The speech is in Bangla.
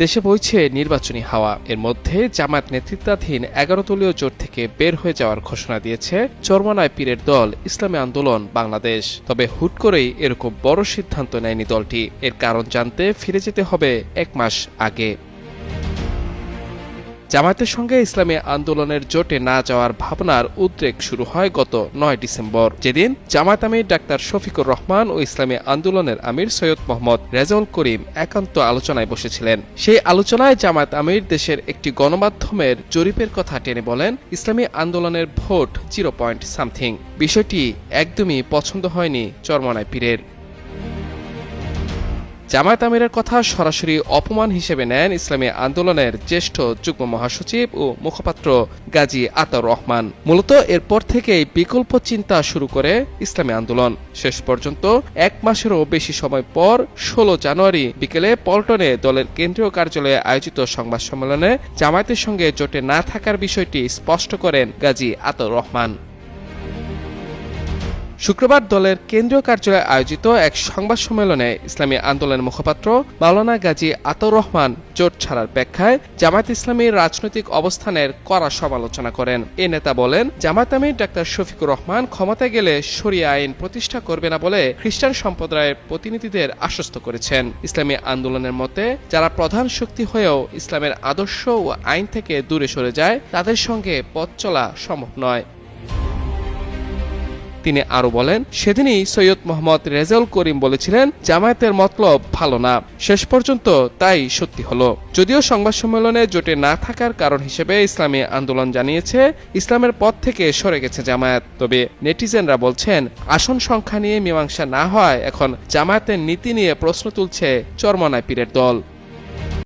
দেশে বইছে নির্বাচনী হাওয়া। এর মধ্যে জামায়াত নেতৃত্বাধীন ১১ দলীয় জোট থেকে বের হয়ে যাওয়ার ঘোষণা দিয়েছে চরমনায় পীরের দল ইসলামী আন্দোলন বাংলাদেশ। তবে হুট করেই এরকম বড় সিদ্ধান্ত নেয়নি দলটি। এর কারণ জানতে ফিরে যেতে হবে ১ মাস আগে। জামায়াতের সঙ্গে ইসলামী আন্দোলনের জোটে না যাওয়ার ভাবনার উদ্রেক শুরু হয় গত ৯ ডিসেম্বর, যেদিন জামায়াত আমির ডাক্তার শফিকুর রহমান ও ইসলামী আন্দোলনের আমির সৈয়দ মোহাম্মদ রেজাউল করিম একান্ত আলোচনায় বসেছিলেন। সেই আলোচনায় জামায়াত আমির দেশের একটি গণমাধ্যমের জরিপের কথা টেনে বলেন, ইসলামী আন্দোলনের ভোট 0.something। বিষয়টি একদমই পছন্দ হয়নি চরমনায় পীরের। জামায়াত আমিরের কথা সরাসরি অপমান হিসেবে নেন ইসলামী আন্দোলনের জ্যেষ্ঠ যুগ্ম মহাসচিব ও মুখপাত্র গাজী আতাউর রহমান। মূলত এরপর থেকেই বিকল্প চিন্তা শুরু করে ইসলামী আন্দোলন। শেষ পর্যন্ত ১ মাসেরও বেশি সময় পর ১৬ জানুয়ারি বিকেলে পল্টনে দলের কেন্দ্রীয় কার্যালয়ে আয়োজিত সংবাদ সম্মেলনে জামায়াতের সঙ্গে জোটে না থাকার বিষয়টি স্পষ্ট করেন গাজী আতাউর রহমান। শুক্রবার দলের কেন্দ্রীয় কার্যালয়ে আয়োজিত এক সংবাদ সম্মেলনে ইসলামী আন্দোলনের মুখপাত্র মাওলানা গাজী আতাউর রহমান জোট ছাড়ার ব্যাখ্যায় জামায়াত ইসলামীর রাজনৈতিক অবস্থানের কড়া সমালোচনা করেন। এ নেতা বলেন, জামায়াত আমির ডাক্তার শফিকুর রহমান ক্ষমতায় গেলে শরিয়া আইন প্রতিষ্ঠা করবে না বলে খ্রিস্টান সম্প্রদায়ের প্রতিনিধিদের আশ্বস্ত করেছেন। ইসলামী আন্দোলনের মতে যারা প্রধান শক্তি হয়েও ইসলামের আদর্শ ও আইন থেকে দূরে সরে যায়, তাদের সঙ্গে পথ চলা সম্ভব নয়। তিনি আরো বলেন, সেদিনই সৈয়দ মোহাম্মদ রেজাউল করিম বলেছিলেন জামায়াতের মতলব ভালো না। শেষ পর্যন্ত তাই সত্যি হলো। যদিও সংবাদ সম্মেলনে জোটে না থাকার কারণ হিসেবে ইসলামী আন্দোলন জানিয়েছে ইসলামের পথ থেকে সরে গেছে জামায়াত, তবে নেটিজেনরা বলছেন আসন সংখ্যা নিয়ে মীমাংসা না হয় এখন জামায়াতের নীতি নিয়ে প্রশ্ন তুলছে চরমনায় পীরের দল।